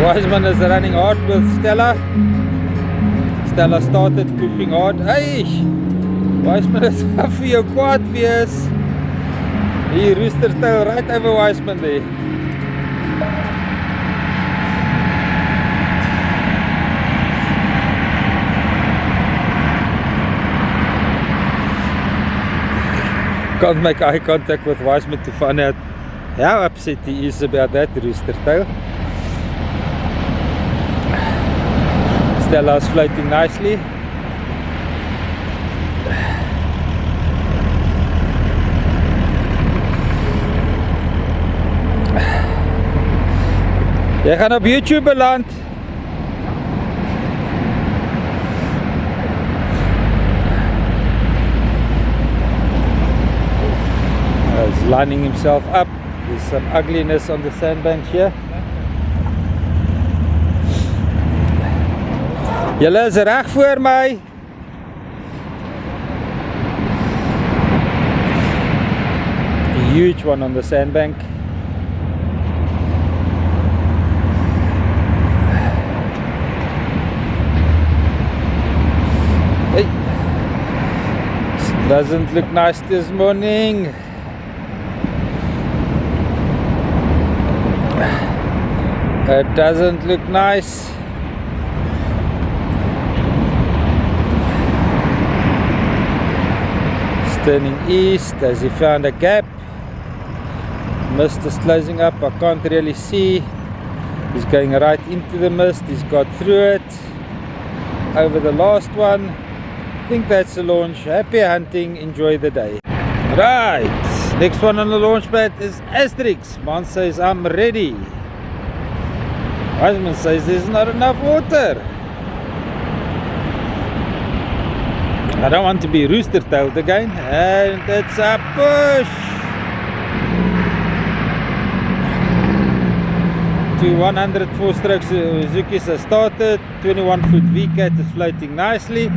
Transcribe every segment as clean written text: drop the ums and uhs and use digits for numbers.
Wiseman is running hard with Stella. Stella started pushing hard. Hey, Wiseman is af vir jou kwaad wees. Hier rooster tail right over Wiseman there. Can't make eye contact with Wiseman to find out how upset he is about that rooster tail. Stella's floating nicely. Jy gaan op YouTube beland. He's lining himself up. There's some ugliness on the sandbank here. Julle is reg voor my. A huge one on the sandbank. Hey. Doesn't look nice this morning. It doesn't look nice. It's turning east as he found a gap. Mist is closing up. I can't really see. He's going right into the mist. He's got through it. Over the last one. I think that's the launch. Happy hunting. Enjoy the day. Right. Next one on the launch pad is Asterix. Man says I'm ready. Wiseman says there's not enough water. I don't want to be rooster tailed again. And it's a push to 104 strokes. Zukis has started. 21-foot VCAT is floating nicely.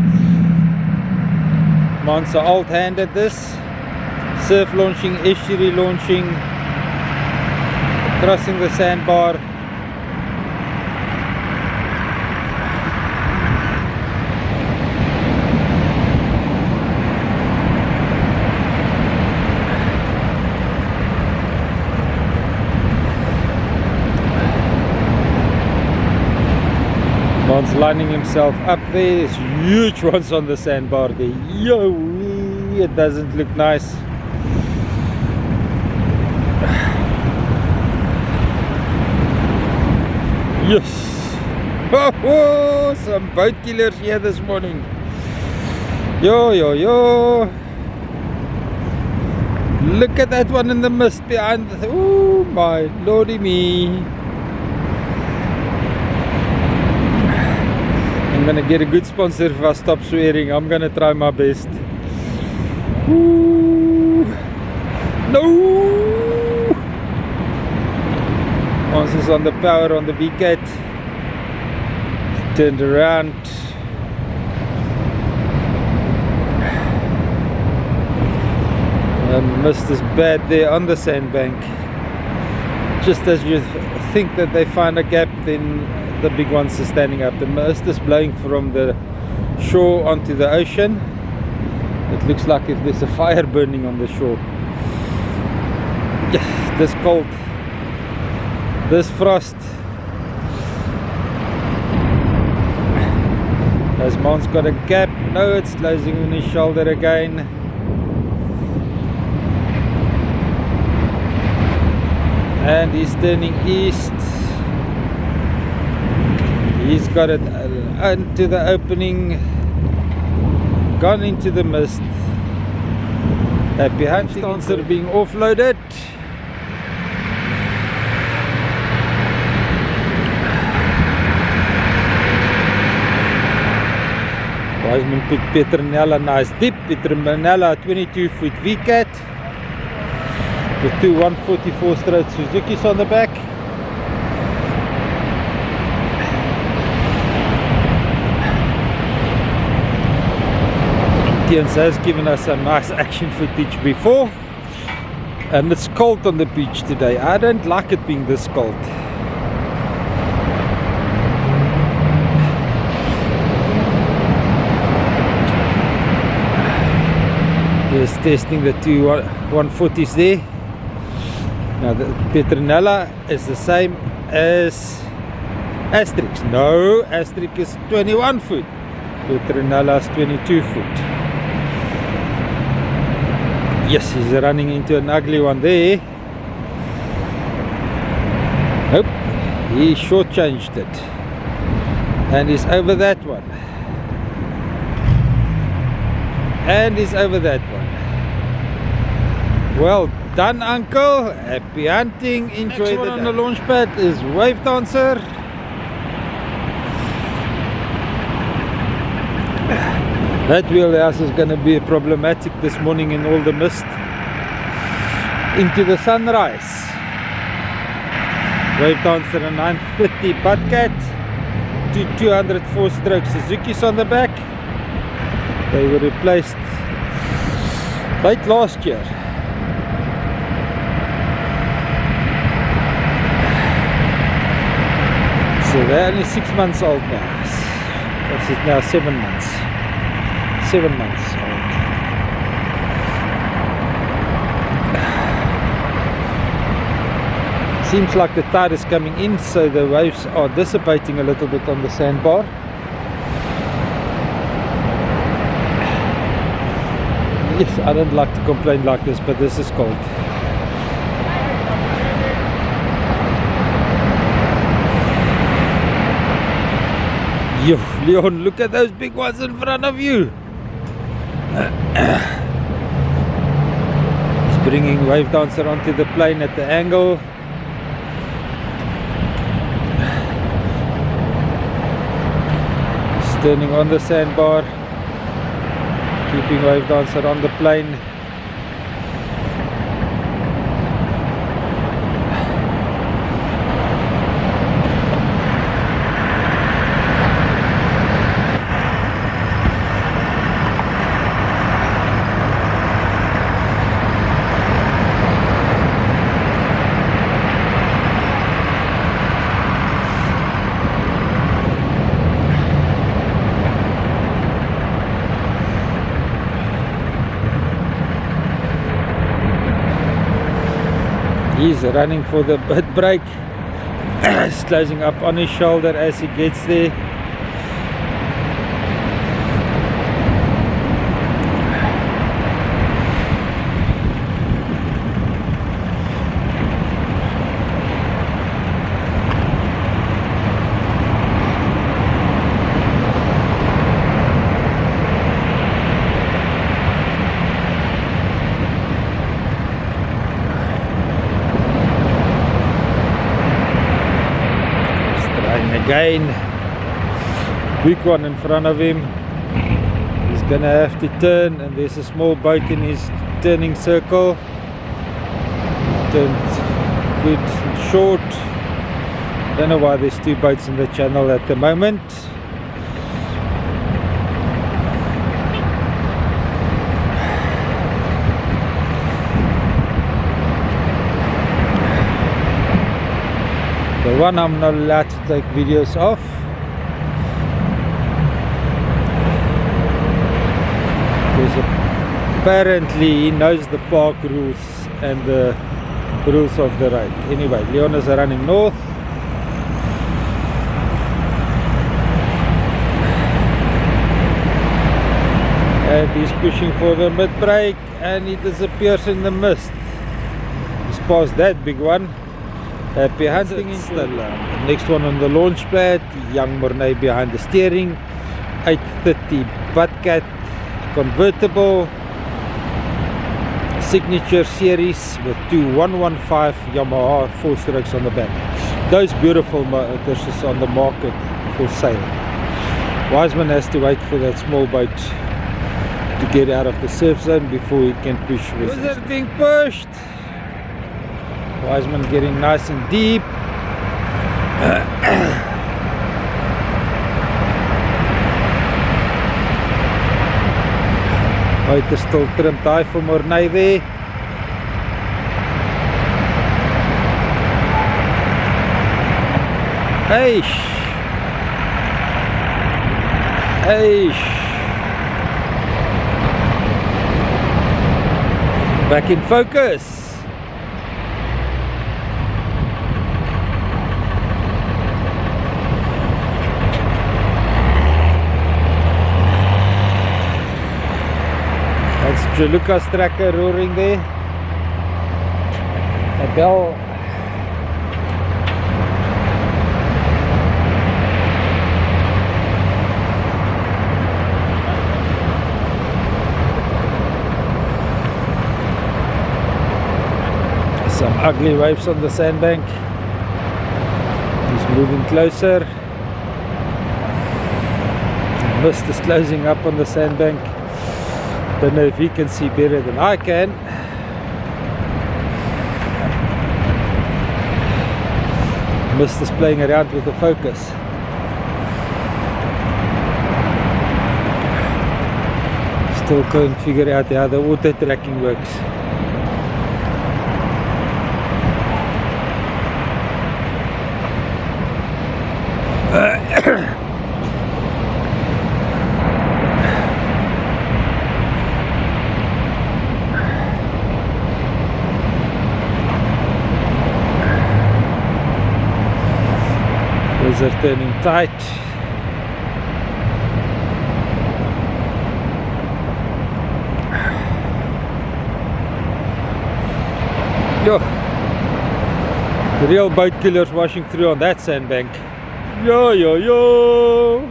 Monster alt hand at this. Surf launching, estuary launching, crossing the sandbar. Mon's lining himself up there. There's huge ones on the sandbar there. Yo, it doesn't look nice. Yes. Oh, some boat killers here this morning. Yo, yo, yo. Look at that one in the mist behind. Oh my lordy me. I'm gonna get a good sponsor if I stop swearing. I'm gonna try my best. Ooh. No! Once is on the power on the VCAT. Turned around. The mist is bad there on the sandbank. Just as you think that they find a gap, then the big ones are standing up. The mist is blowing from the shore onto the ocean. It looks like if there's a fire burning on the shore. Yeah, this cold, this frost. Has Mon's got a gap? No, it's closing on his shoulder again. And he's turning east. He's got it into the opening, gone into the mist. Happy hunting. Stancer being offloaded. Wiseman put Petronella nice deep. Petronella 22-foot VCAT with two 144 straight Suzuki's on the back. Tians has given us some nice action footage before, and it's cold on the beach today. I don't like it being this cold. Just testing the two 140s there. Now the Petronella is the same as Asterix. No, Asterix is 21 foot. Petronella is 22 foot. Yes, he's running into an ugly one there. Nope, he shortchanged it. And he's over that one. And he's over that one. Well done, uncle. Happy hunting. Enjoy the day. On the launch pad is Wave Dancer. That wheelhouse is going to be problematic this morning in all the mist into the sunrise. Wave Dancer a 950 Pardette, two 204 stroke Suzuki's on the back. They were replaced late last year. So they're only 6 months old now. This is now 7 months. 7 months old. Seems like the tide is coming in, so the waves are dissipating a little bit on the sandbar. Yes, I don't like to complain like this, but this is cold. Yo, Leon, look at those big ones in front of you. He's bringing Wave Dancer onto the plane at the angle. He's turning on the sandbar, keeping Wave Dancer on the plane. He's running for the bit brake. He's closing up on his shoulder as he gets there. Again, big one in front of him. He's gonna have to turn, and there's a small boat in his turning circle. Turned good and short. Don't know why there's two boats in the channel at the moment. The one I'm not allowed to take videos of. Because apparently he knows the park rules and the rules of the road. Anyway, Leon is running north. And he's pushing for the mid brake, and he disappears in the mist. He's past that big one. Happy hunting in the next one on the launch pad. Young Mornay behind the steering. 830 Pardette convertible. Signature series with two 115 Yamaha 4 strokes on the back. Those beautiful motors is on the market for sale. Wiseman has to wait for that small boat to get out of the surf zone before he can push with it. Wizard being pushed. Wiseman getting nice and deep. Boat is still trimmed high for Mornay there. Eish. Eish. Back in focus. That's Lucas tracker roaring there. A bell. Some ugly waves on the sandbank. He's moving closer. The mist is closing up on the sandbank. Don't know if he can see better than I can. Mist is playing around with the focus. Still can't figure out how the auto tracking works. Are turning tight. Yo, the real boat killers washing through on that sandbank. Yo yo yo.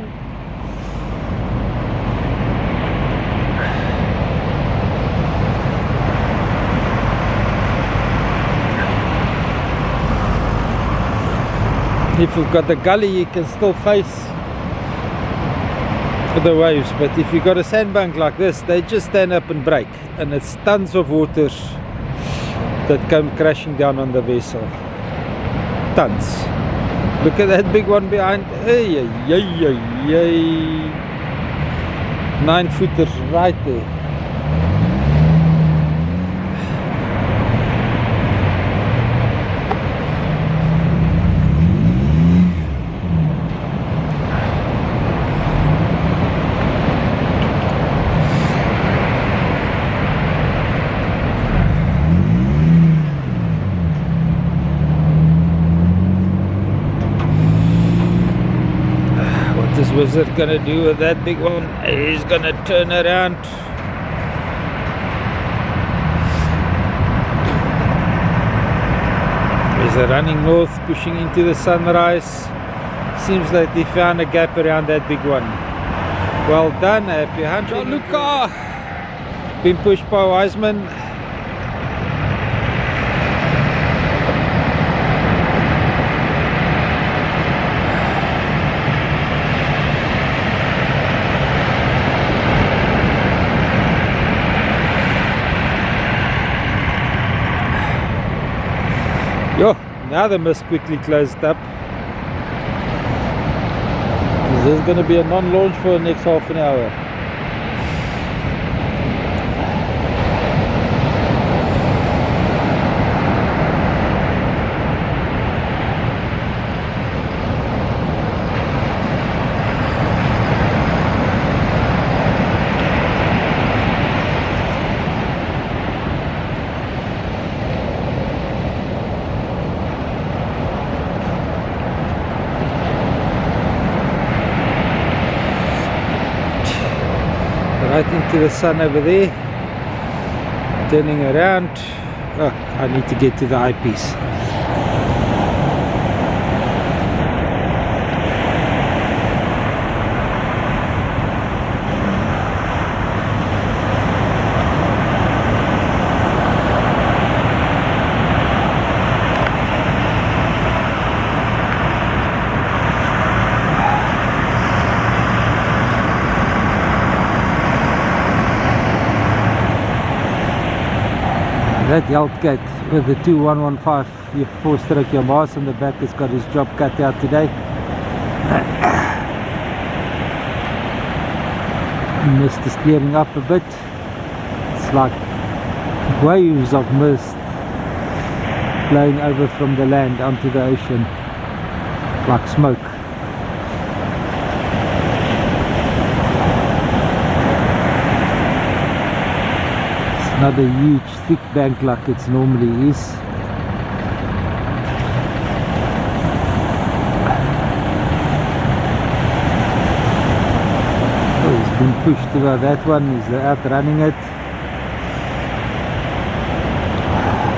If you've got the gully, you can still face the waves, but if you've got a sandbank like this, they just stand up and break, and it's tons of water that come crashing down on the vessel. Tons. Look at that big one behind. Hey, hey, hey, hey. 9-footers right there. Wizard gonna do with that big one? He's gonna turn around. He's running north, pushing into the sunrise. Seems like they found a gap around that big one. Well done, happy hunting. Luca! Been pushed by Wiseman. Yo, now the mist quickly closed up. This is going to be a non-launch for the next half an hour. Right into the sun over there, turning around. Oh, I need to get to the eyepiece. That Hellcat with the 2115, your 4-stroke Yamaha on the back, has got his job cut out today. Mist is clearing up a bit. It's like waves of mist blowing over from the land onto the ocean, like smoke. not a huge thick bank like it normally is. Oh, he's been pushed by that one. He's outrunning it.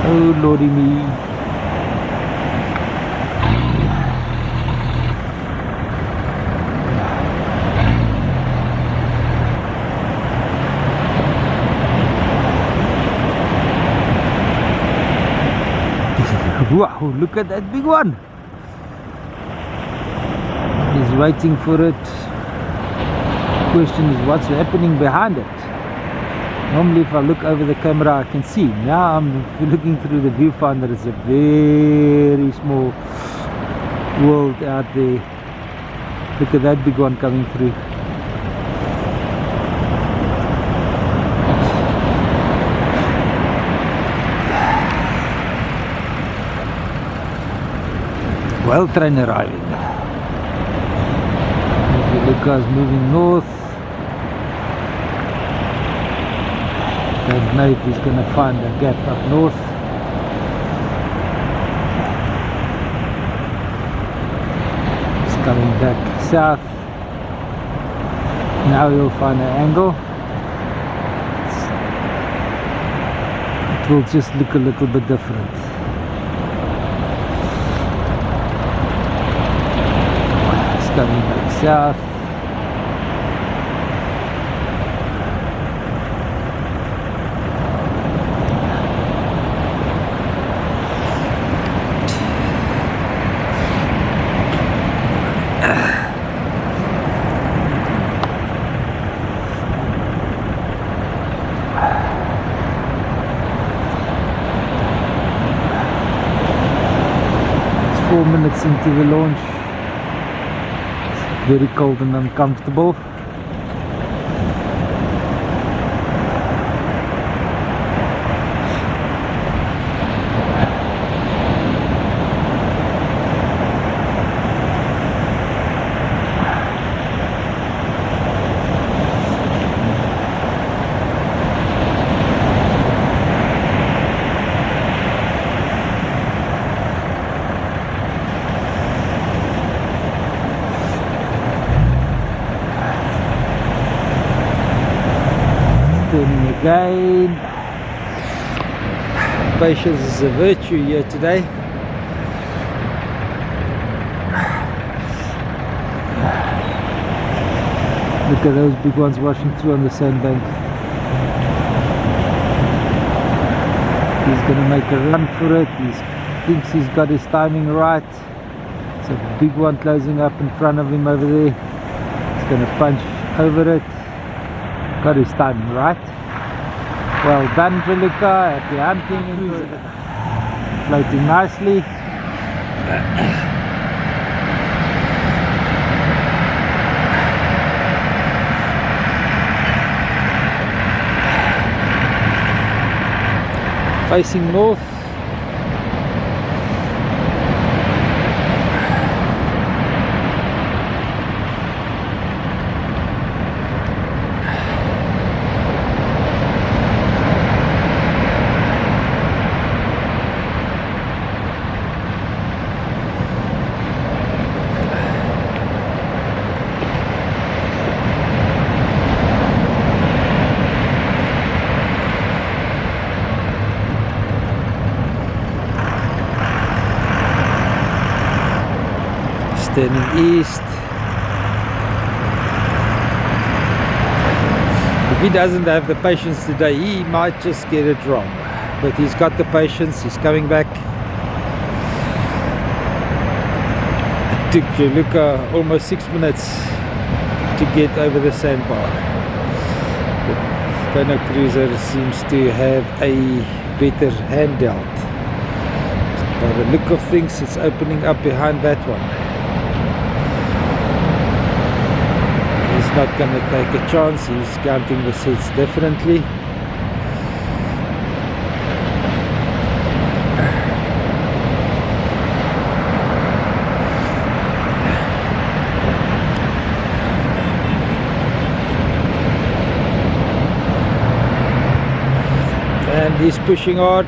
Oh lordy me. Wow, look at that big one. He's waiting for it. The question is what's happening behind it. Normally if I look over the camera I can see. Now I'm looking through the viewfinder. It's a very small world out there. Look at that big one coming through. Well train arriving. The car's moving north. Don't know if he's going to find a gap up north. He's coming back south. Now he'll find an angle. It will just look a little bit different. Coming back south. It's 4 minutes into the launch. Very cold and uncomfortable. Again, patience is a virtue here today. Look at those big ones washing through on the sandbank. He's going to make a run for it. He thinks he's got his timing right. It's a big one closing up in front of him over there. He's going to punch over it. Got his timing right. Well done, Feluca. Happy hunting. Floating nicely. Facing north. Turning east. If he doesn't have the patience today, he might just get it wrong. But he's got the patience, he's coming back. It took Feluca almost 6 minutes to get over the sandbar. The Kona Cruiser seems to have a better hand dealt. By the look of things, it's opening up behind that one. Not going to take a chance. He's counting the sets differently. and he's pushing hard.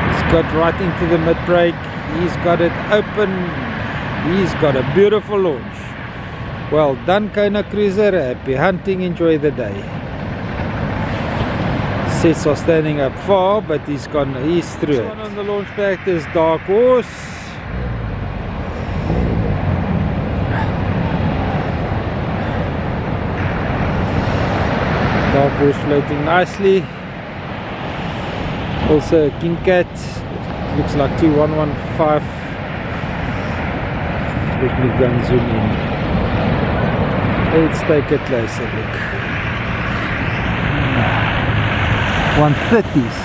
He's got right into the mid brake. He's got it open. He's got a beautiful launch. Well done, Kona Cruiser. Happy hunting. Enjoy the day. Sets are standing up far, but he's through it. One on the launch pad is Dark Horse. Dark Horse floating nicely. Also a King Cat. Looks like 2115. Let me go and zoom in. Let's take a closer look. 130s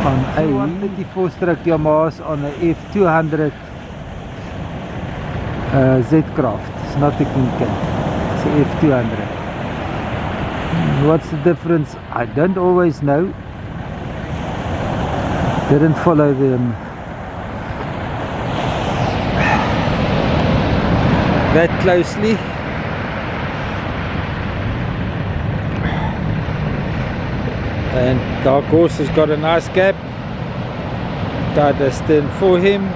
on a 134-stroke Yamaha's on a F200 Z-Craft. It's not a King Cat, it's a F200. What's the difference? I don't always know. Didn't follow them that closely. And Dark Horse has got a nice gap. Tied a stern for him.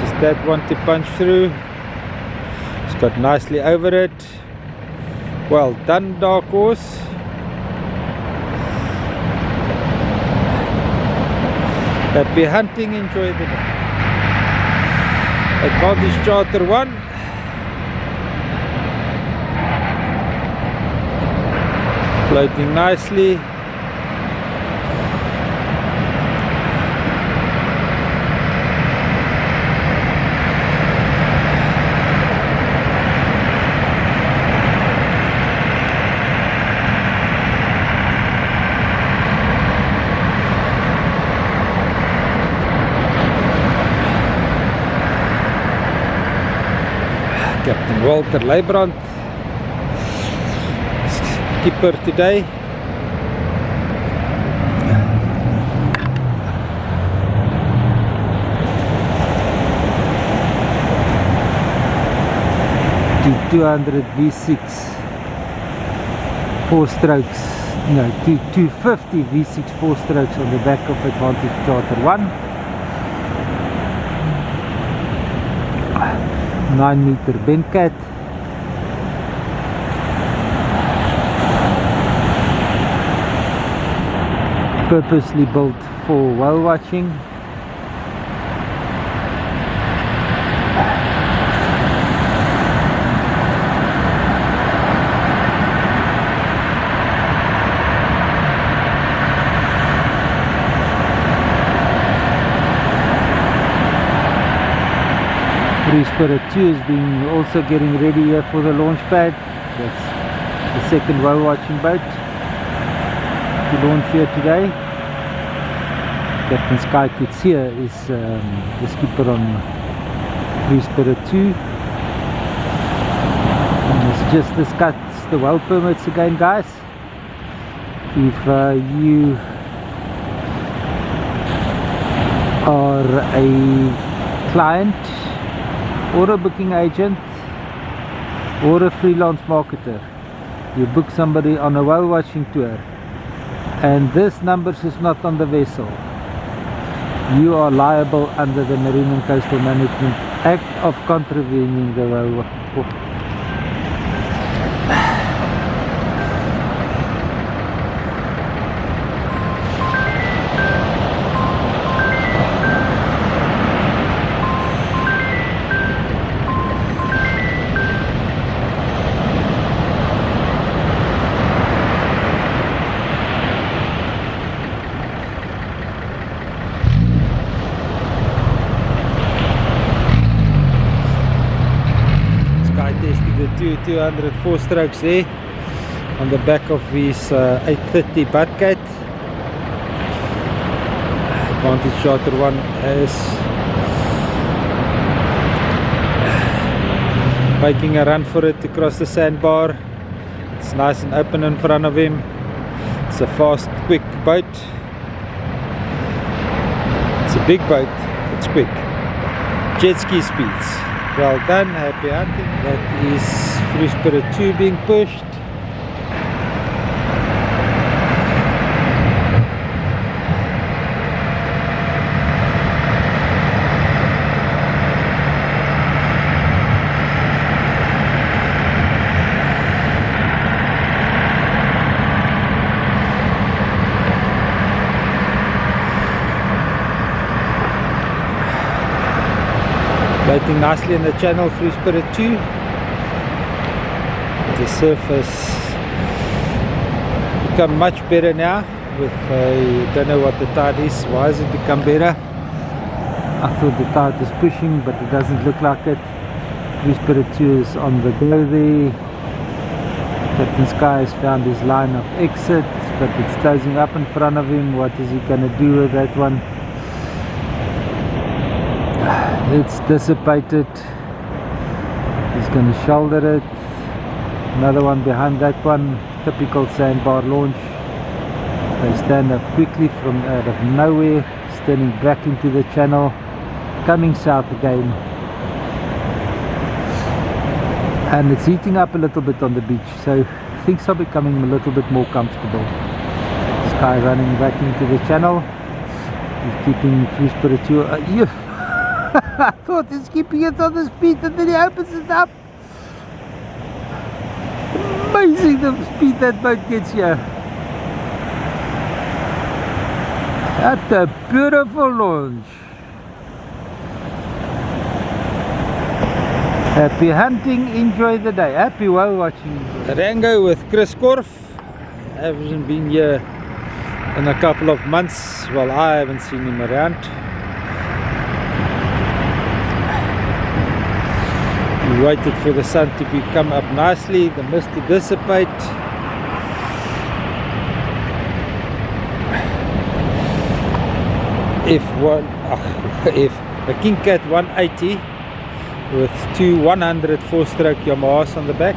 Just that one to punch through. He's got nicely over it. Well done, Dark Horse. Happy hunting, enjoy the day. Advantage Charter 1. Floating nicely. Captain Walter Leibrand, skipper today. To 200 V6 4 strokes, no, to 250 V6 4 strokes on the back of Advantage Charter 1. 9-meter Bencat. Purposely built for whale watching. Spirit 2 is also getting ready here for the launch pad. That's the second whale watching boat to launch here today. Captain Sky Kutsia is the skipper on Spirit 2. And let's just discuss the whale permits again, guys. If you are a client or a booking agent or a freelance marketer, you book somebody on a whale watching tour and this number is not on the vessel, you are liable under the Marine and Coastal Management Act of contravening the whale. Testing the 204 strokes there on the back of his 830 Pardette. Advantage Charter 1 is making a run for it across the sandbar. It's nice and open in front of him. It's a fast, quick boat. It's a big boat, it's quick. Jet ski speeds. Well done, happy hunting. That is Free Spirit 2 being pushed. Biting nicely in the channel, Free Spirit 2. The surface become much better now with I don't know what the tide is. Why has it become better? I thought the tide is pushing, but it doesn't look like it. Free Spirit 2 is on the go there. Captain Sky has found his line of exit, but it's closing up in front of him. What is he going to do with that one? It's dissipated. He's going to shoulder it. Another one behind that one. Typical sandbar launch. They stand up quickly from out of nowhere, standing back into the channel, coming south again. And it's heating up a little bit on the beach, so things are becoming a little bit more comfortable. Sky running back into the channel. He's keeping Free Spirit 2. I thought he's keeping it on the speed, and then he opens it up. Amazing the speed that boat gets here. That's a beautiful launch. Happy hunting, enjoy the day. Happy whale watching. Rango with Chris Korf. Hasn't been here in a couple of months. Well, I haven't seen him around. We waited for the sun to come up nicely, the mist to dissipate. If a King Cat 180 with two 100 4-stroke Yamahas on the back.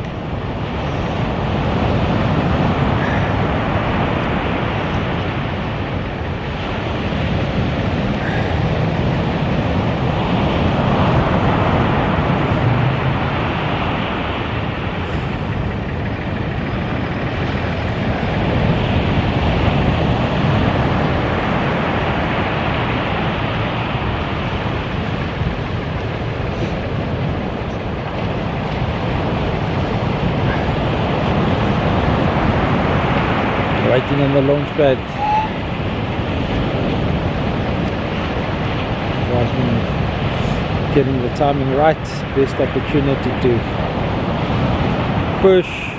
Waiting on the launch pad. Getting the timing right, best opportunity to push.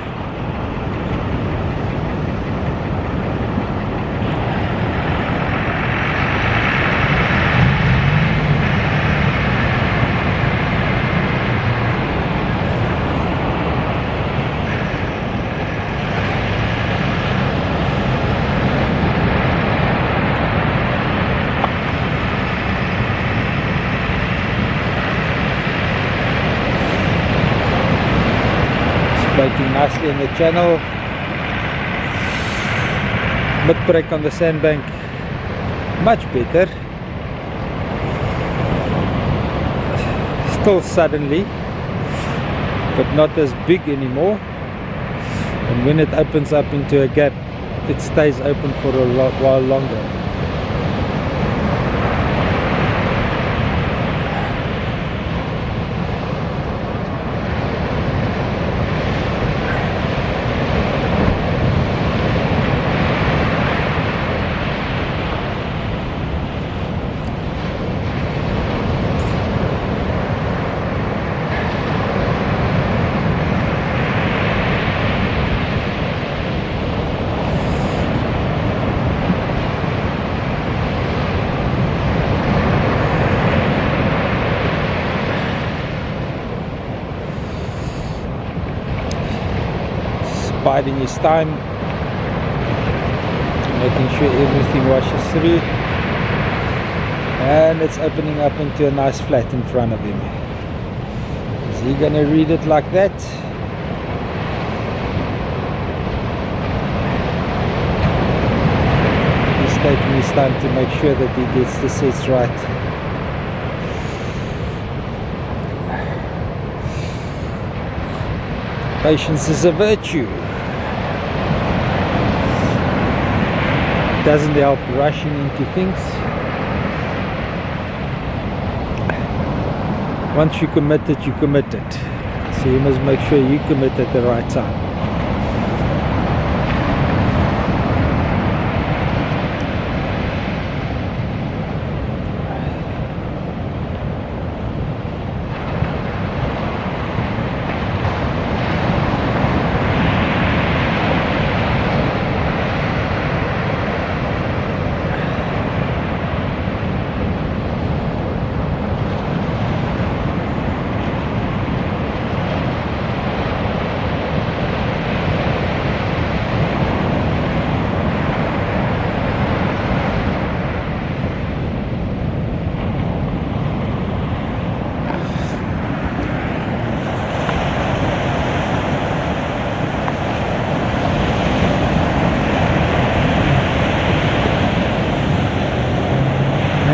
Biting nicely in the channel. Mid break on the sandbank, much better. Still suddenly, but not as big anymore. And when it opens up into a gap, it stays open for a while longer. Biding his time, making sure everything washes through, and it's opening up into a nice flat in front of him. Is he gonna read it like that? He's taking his time to make sure that he gets the sets right. Patience is a virtue. Doesn't help rushing into things. Once you commit it, you commit it. So you must make sure you commit at the right time.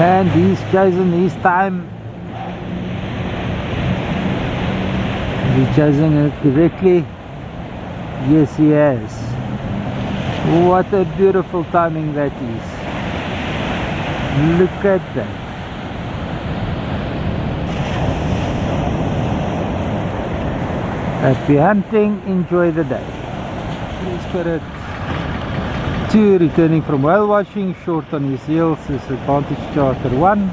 And he's chosen his time. Is he chosen it correctly? Yes, he has. What a beautiful timing that is. Look at that. Happy hunting, enjoy the day. Spirit 2 returning from whale watching, short on his heels is Advantage Charter 1.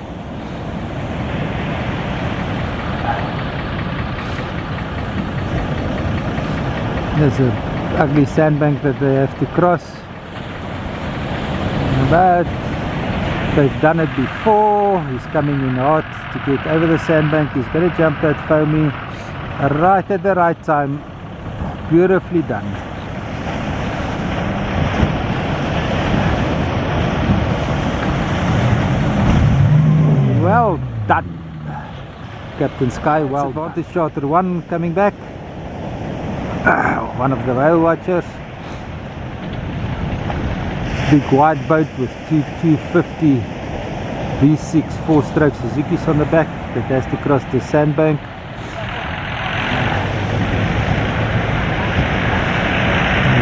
There's an ugly sandbank that they have to cross, but they've done it before. He's coming in hot to get over the sandbank. He's going to jump that foamy right at the right time. Beautifully done. Well done, Captain Sky. Well, Advantage Charter 1 coming back. One of the whale watchers. Big wide boat with two 250 V6 4-stroke Suzuki's on the back that has to cross the sandbank.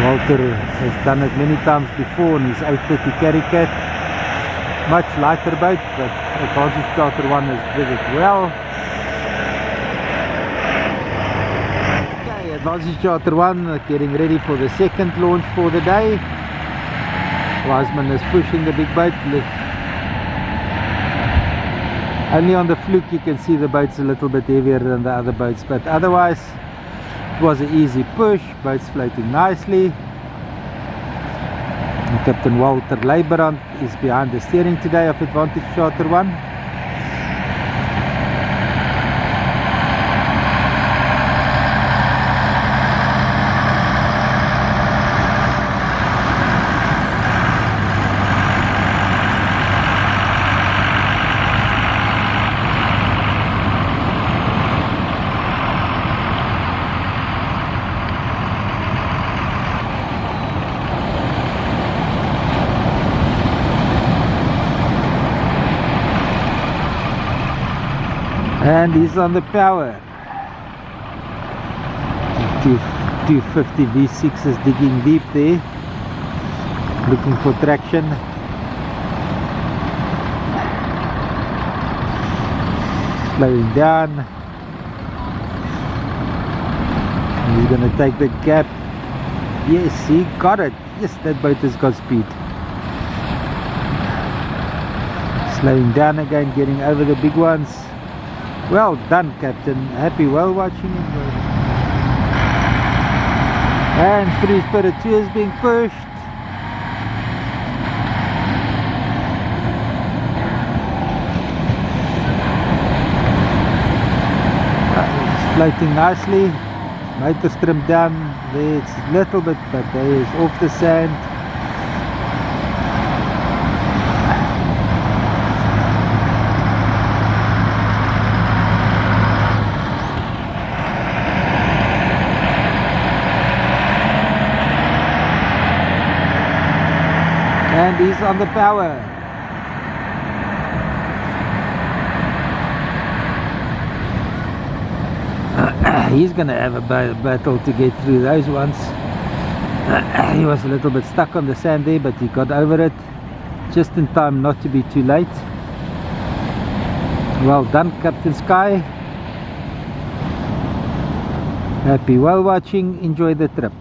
Walter has done it many times before on his 830 Carry Cat. Much lighter boat, but Advantage Charter 1 has did it well. Okay, Advantage Charter 1 getting ready for the second launch for the day. Wiseman is pushing the big boat. Only on the fluke you can see the boat's a little bit heavier than the other boats, but otherwise it was an easy push. Boat's floating nicely. And Captain Walter Leiberand is behind the steering today of Advantage Charter 1. And he's on the power. 250 V6 is digging deep there, looking for traction. Slowing down. And he's going to take the gap. Yes, he got it. Yes, that boat has got speed. Slowing down again, getting over the big ones. Well done, Captain. Happy whale watching. And Free Spirit 2 is being pushed. It's floating nicely. Motor's trimmed down. There it's a little bit, but there is off the sand. And he's on the power. he's gonna have a battle to get through those ones. He was a little bit stuck on the sand there, but he got over it just in time not to be too late. Well done, Captain Sky. Happy whale watching, enjoy the trip.